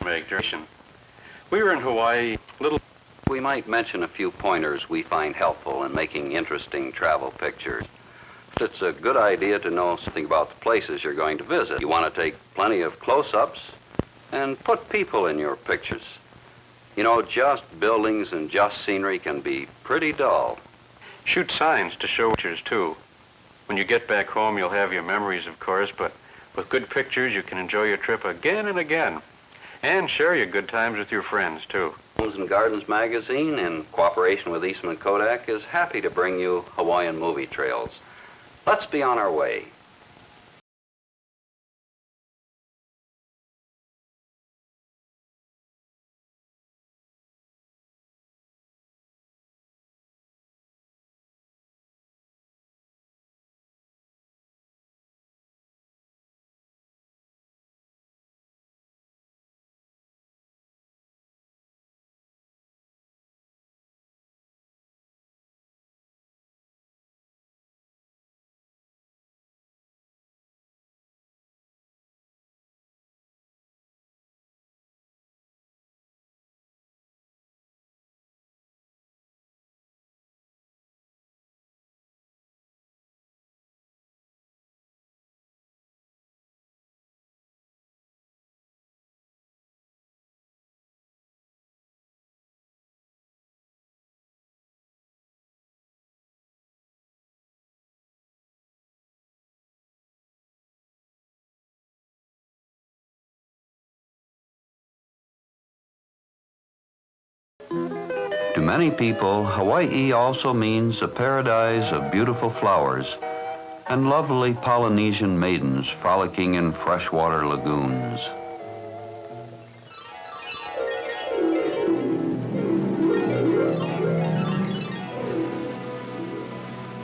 make during. We were in Hawaii, We might mention a few pointers we find helpful in making interesting travel pictures. It's a good idea to know something about the places you're going to visit. You want to take plenty of close-ups and put people in your pictures. You know, just buildings and just scenery can be pretty dull. Shoot signs to show pictures, too. When you get back home, you'll have your memories, of course, but with good pictures, you can enjoy your trip again and again. And share your good times with your friends, too. Homes and Gardens magazine, in cooperation with Eastman Kodak, is happy to bring you Hawaiian Movie Trails. Let's be on our way. To many people, Hawaii also means a paradise of beautiful flowers and lovely Polynesian maidens frolicking in freshwater lagoons.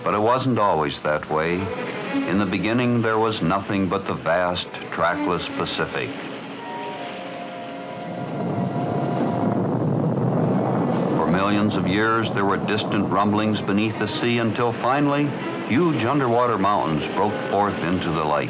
But it wasn't always that way. In the beginning, there was nothing but the vast, trackless Pacific. Millions of years, there were distant rumblings beneath the sea until finally, huge underwater mountains broke forth into the light.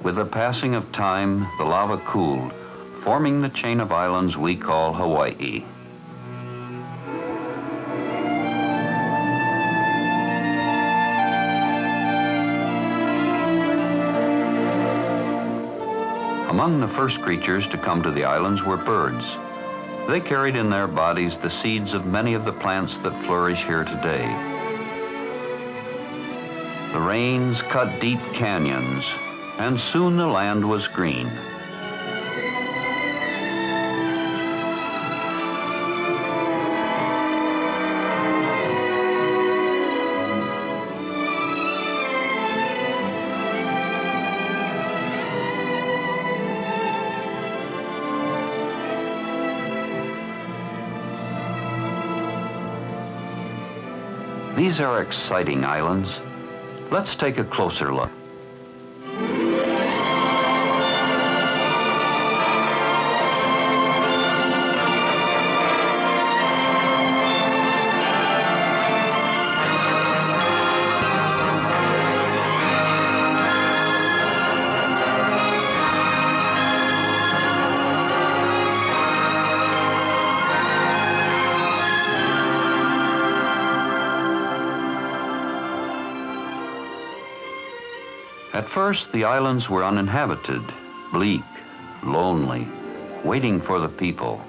With the passing of time, the lava cooled, forming the chain of islands we call Hawaii. Among the first creatures to come to the islands were birds. They carried in their bodies the seeds of many of the plants that flourish here today. The rains cut deep canyons, and soon the land was green. These are exciting islands. Let's take a closer look. At first, the islands were uninhabited, bleak, lonely, waiting for the people.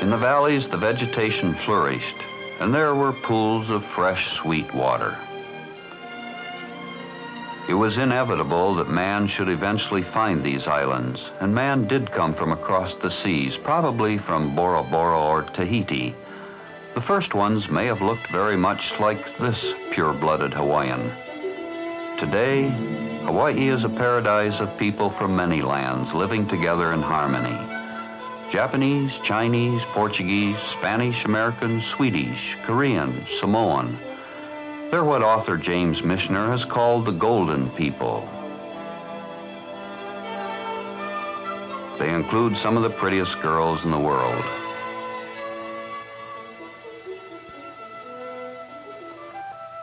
In the valleys, the vegetation flourished, and there were pools of fresh, sweet water. It was inevitable that man should eventually find these islands, and man did come from across the seas, probably from Bora Bora or Tahiti. The first ones may have looked very much like this pure-blooded Hawaiian. Today, Hawaii is a paradise of people from many lands living together in harmony. Japanese, Chinese, Portuguese, Spanish, American, Swedish, Korean, Samoan. They're what author James Michener has called the Golden People. They include some of the prettiest girls in the world.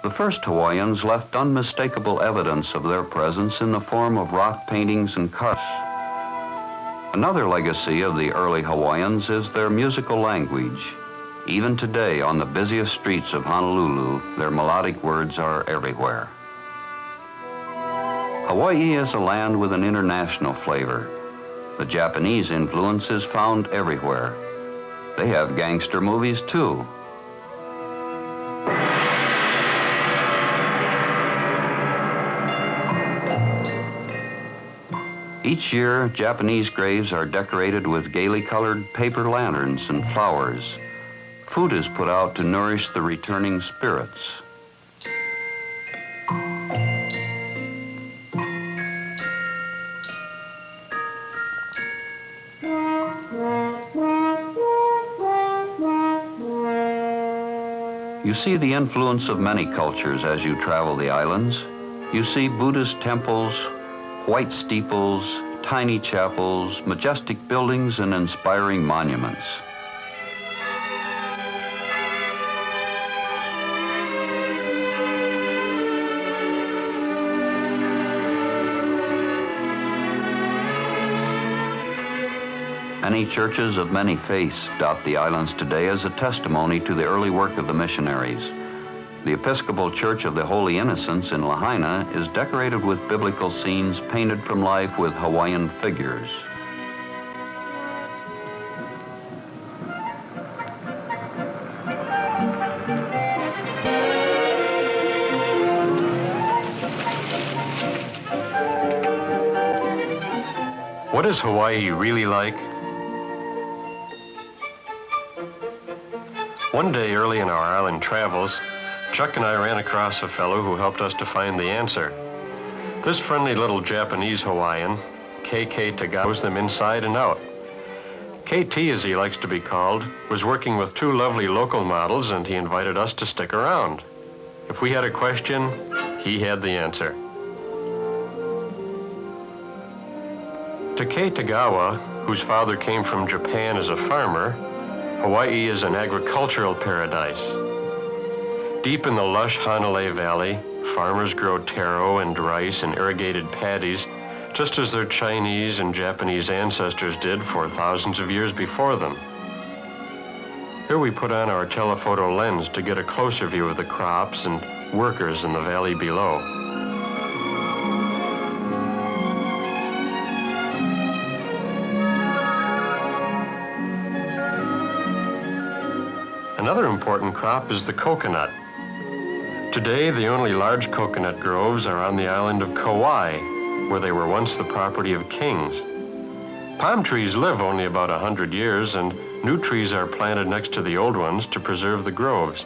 The first Hawaiians left unmistakable evidence of their presence in the form of rock paintings and cuts. Another legacy of the early Hawaiians is their musical language. Even today, on the busiest streets of Honolulu, their melodic words are everywhere. Hawaii is a land with an international flavor. The Japanese influence is found everywhere. They have gangster movies, too. Each year, Japanese graves are decorated with gaily colored paper lanterns and flowers. Food is put out to nourish the returning spirits. You see the influence of many cultures as you travel the islands. You see Buddhist temples, white steeples, tiny chapels, majestic buildings, and inspiring monuments. Many churches of many faiths dot the islands today as a testimony to the early work of the missionaries. The Episcopal Church of the Holy Innocents in Lahaina is decorated with biblical scenes painted from life with Hawaiian figures. What is Hawaii really like? One day early in our island travels, Chuck and I ran across a fellow who helped us to find the answer. This friendly little Japanese Hawaiian, KK Tagawa, knows them inside and out. KT, as he likes to be called, was working with two lovely local models, and he invited us to stick around. If we had a question, he had the answer. To K. Tagawa, whose father came from Japan as a farmer, Hawaii is an agricultural paradise. Deep in the lush Hanalei Valley, farmers grow taro and rice and irrigated patties, just as their Chinese and Japanese ancestors did for thousands of years before them. Here we put on our telephoto lens to get a closer view of the crops and workers in the valley below. Another important crop is the coconut. Today, the only large coconut groves are on the island of Kauai, where they were once the property of kings. Palm trees live only about 100 years, and new trees are planted next to the old ones to preserve the groves.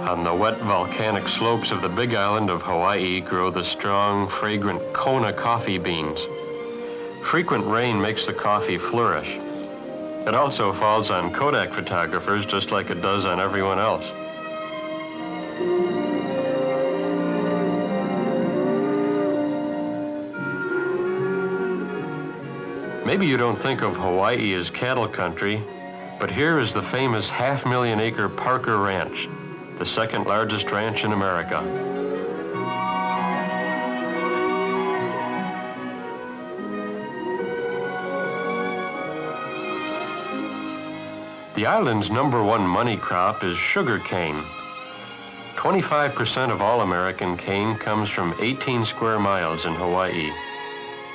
On the wet volcanic slopes of the Big Island of Hawaii grow the strong, fragrant Kona coffee beans. Frequent rain makes the coffee flourish. It also falls on Kodak photographers just like it does on everyone else. Maybe you don't think of Hawaii as cattle country, but here is the famous 500,000-acre Parker Ranch, the second largest ranch in America. The island's #1 money crop is sugarcane. 25% of all American cane comes from 18 square miles in Hawaii.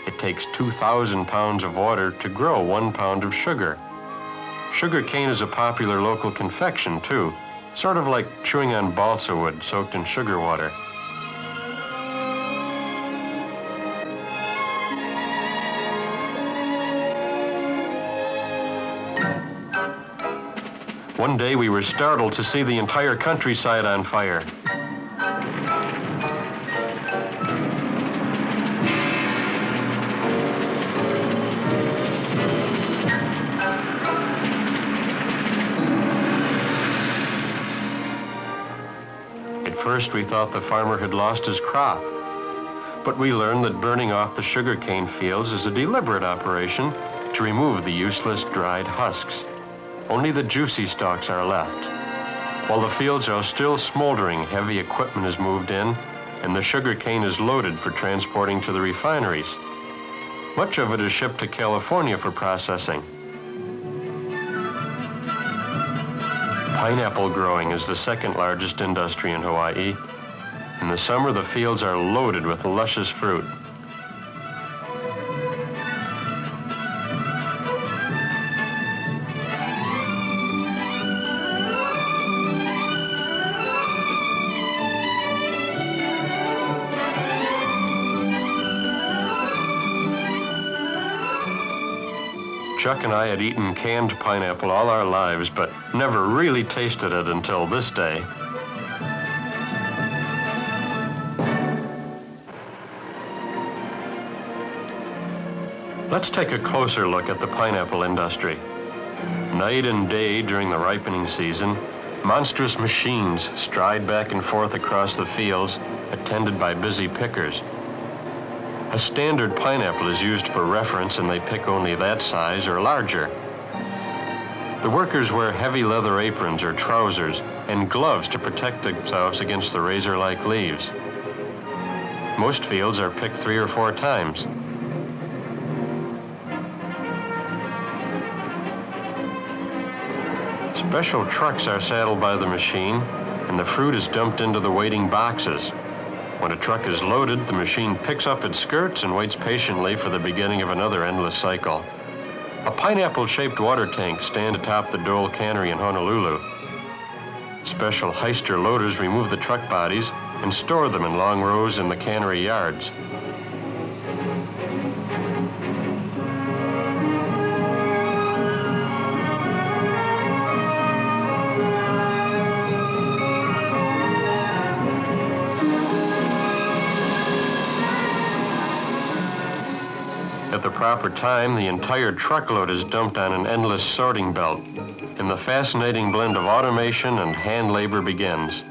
It takes 2,000 pounds of water to grow 1 pound of sugar. Sugar cane is a popular local confection, too, sort of like chewing on balsa wood soaked in sugar water. One day we were startled to see the entire countryside on fire. At first we thought the farmer had lost his crop, but we learned that burning off the sugarcane fields is a deliberate operation to remove the useless dried husks. Only the juicy stalks are left. While the fields are still smoldering, heavy equipment is moved in, and the sugar cane is loaded for transporting to the refineries. Much of it is shipped to California for processing. Pineapple growing is the second largest industry in Hawaii. In the summer, the fields are loaded with luscious fruit. Chuck and I had eaten canned pineapple all our lives, but never really tasted it until this day. Let's take a closer look at the pineapple industry. Night and day during the ripening season, monstrous machines stride back and forth across the fields, attended by busy pickers. A standard pineapple is used for reference, and they pick only that size or larger. The workers wear heavy leather aprons or trousers and gloves to protect themselves against the razor-like leaves. Most fields are picked 3 or 4 times. Special trucks are saddled by the machine, and the fruit is dumped into the waiting boxes. When a truck is loaded, the machine picks up its skirts and waits patiently for the beginning of another endless cycle. A pineapple-shaped water tank stands atop the Dole Cannery in Honolulu. Special heister loaders remove the truck bodies and store them in long rows in the cannery yards. At the proper time, the entire truckload is dumped on an endless sorting belt, and the fascinating blend of automation and hand labor begins.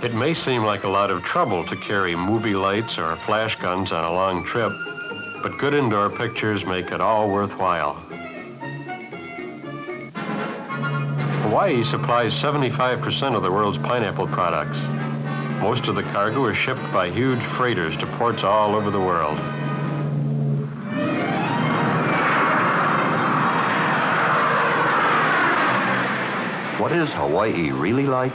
It may seem like a lot of trouble to carry movie lights or flash guns on a long trip, but good indoor pictures make it all worthwhile. Hawaii supplies 75% of the world's pineapple products. Most of the cargo is shipped by huge freighters to ports all over the world. What is Hawaii really like?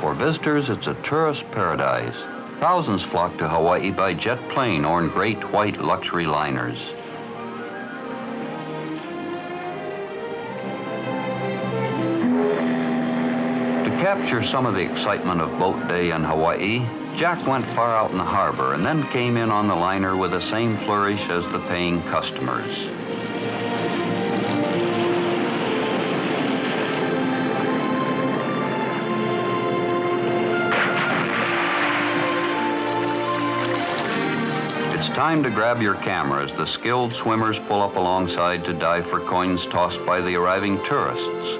For visitors, it's a tourist paradise. Thousands flock to Hawaii by jet plane or in great white luxury liners. To capture some of the excitement of boat day in Hawaii, Jack went far out in the harbor and then came in on the liner with the same flourish as the paying customers. It's time to grab your camera as the skilled swimmers pull up alongside to dive for coins tossed by the arriving tourists.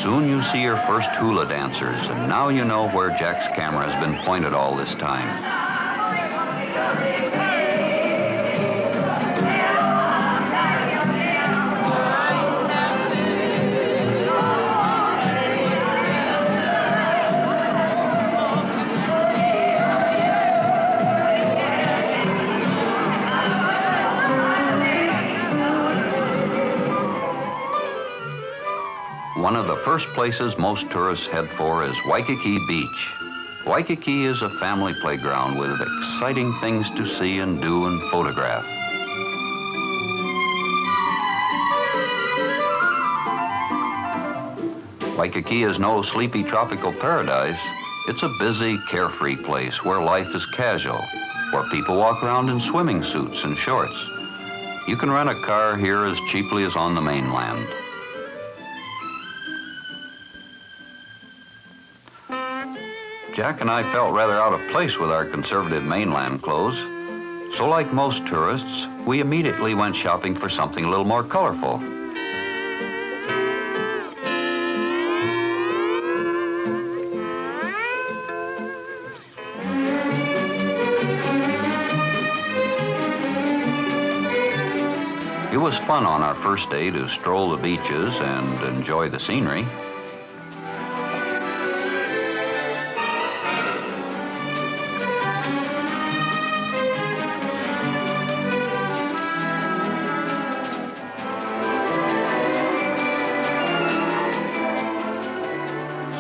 Soon you see your first hula dancers, and now you know where Jack's camera has been pointed all this time. One of the first places most tourists head for is Waikiki Beach. Waikiki is a family playground with exciting things to see and do and photograph. Waikiki is no sleepy tropical paradise. It's a busy, carefree place where life is casual, where people walk around in swimming suits and shorts. You can rent a car here as cheaply as on the mainland. Jack and I felt rather out of place with our conservative mainland clothes. So like most tourists, we immediately went shopping for something a little more colorful. It was fun on our first day to stroll the beaches and enjoy the scenery.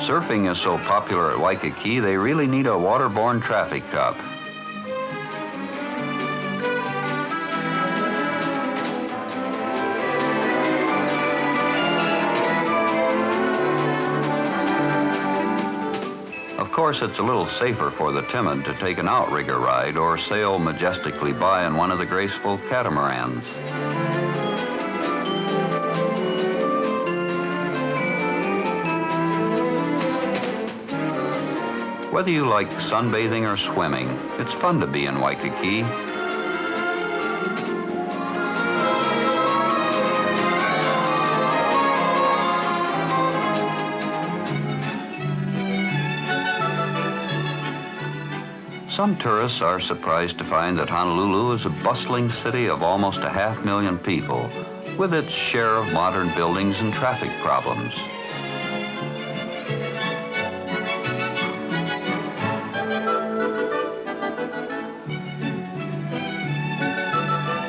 Surfing is so popular at Waikiki, they really need a waterborne traffic cop. Of course, it's a little safer for the timid to take an outrigger ride or sail majestically by in one of the graceful catamarans. Whether you like sunbathing or swimming, it's fun to be in Waikiki. Some tourists are surprised to find that Honolulu is a bustling city of almost 500,000 people, with its share of modern buildings and traffic problems.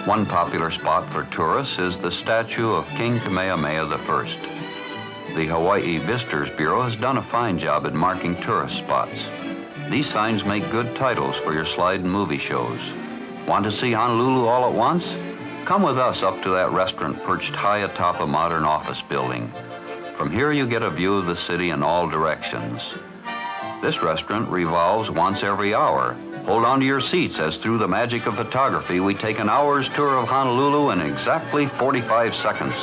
One popular spot for tourists is the statue of King Kamehameha I. The Hawaii Visitors Bureau has done a fine job at marking tourist spots. These signs make good titles for your slide and movie shows. Want to see Honolulu all at once? Come with us up to that restaurant perched high atop a modern office building. From here you get a view of the city in all directions. This restaurant revolves once every hour. Hold on to your seats as through the magic of photography, we take an hour's tour of Honolulu in exactly 45 seconds.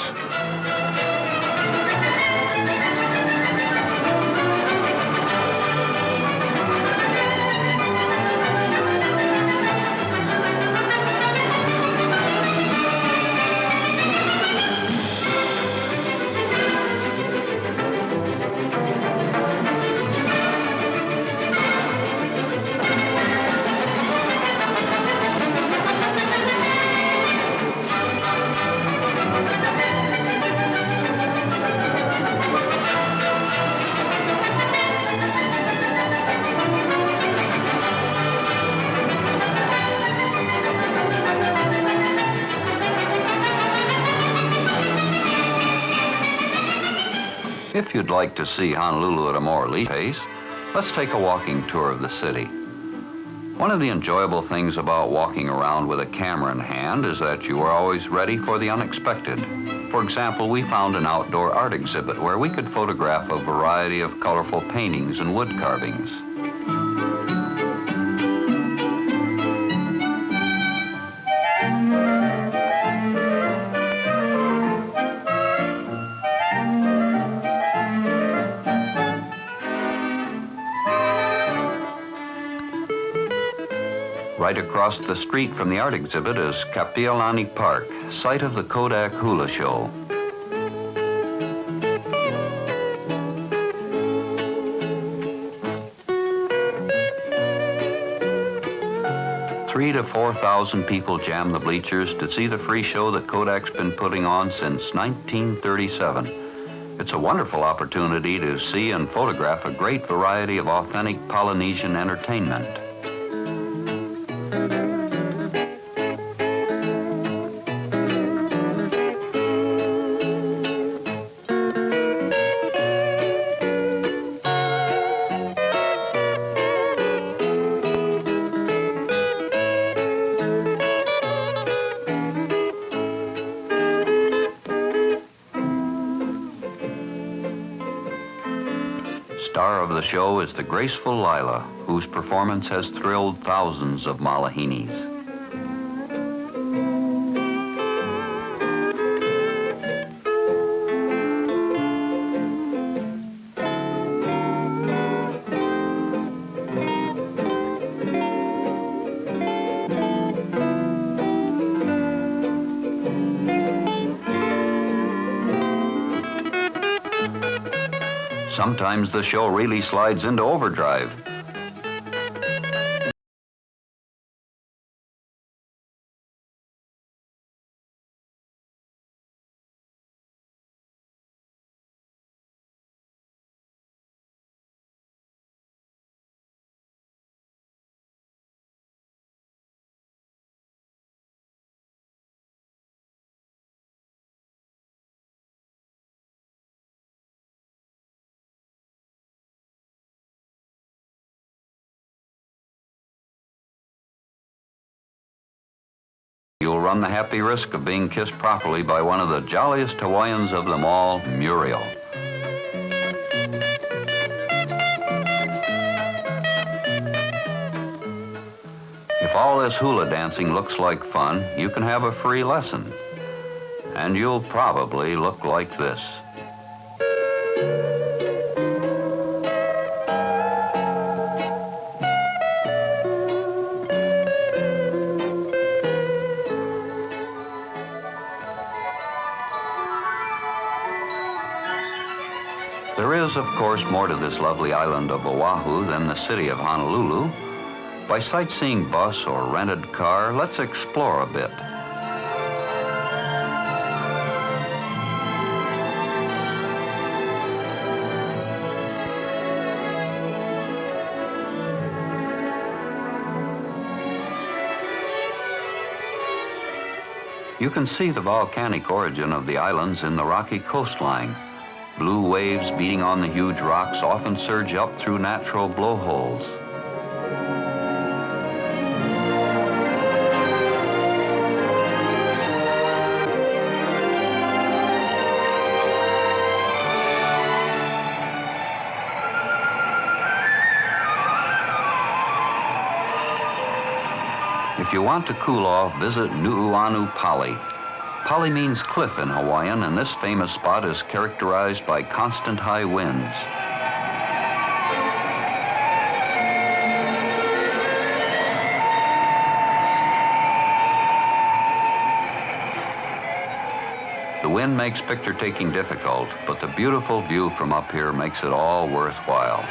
If you'd like to see Honolulu at a more leisurely pace, let's take a walking tour of the city. One of the enjoyable things about walking around with a camera in hand is that you are always ready for the unexpected. For example, we found an outdoor art exhibit where we could photograph a variety of colorful paintings and wood carvings. Right across the street from the art exhibit is Kapiolani Park, site of the Kodak Hula show. Three to 4,000 people jam the bleachers to see the free show that Kodak's been putting on since 1937. It's a wonderful opportunity to see and photograph a great variety of authentic Polynesian entertainment. Star of the show is the graceful Lila, whose performance has thrilled thousands of Malahinis. Sometimes the show really slides into overdrive. You'll run the happy risk of being kissed properly by one of the jolliest Hawaiians of them all, Muriel. If all this hula dancing looks like fun, you can have a free lesson. And you'll probably look like this. There is, of course, more to this lovely island of Oahu than the city of Honolulu. By sightseeing bus or rented car, let's explore a bit. You can see the volcanic origin of the islands in the rocky coastline. Blue waves beating on the huge rocks often surge up through natural blowholes. If you want to cool off, visit Nu'uanu Pali. Pali means cliff in Hawaiian, and this famous spot is characterized by constant high winds. The wind makes picture taking difficult, but the beautiful view from up here makes it all worthwhile.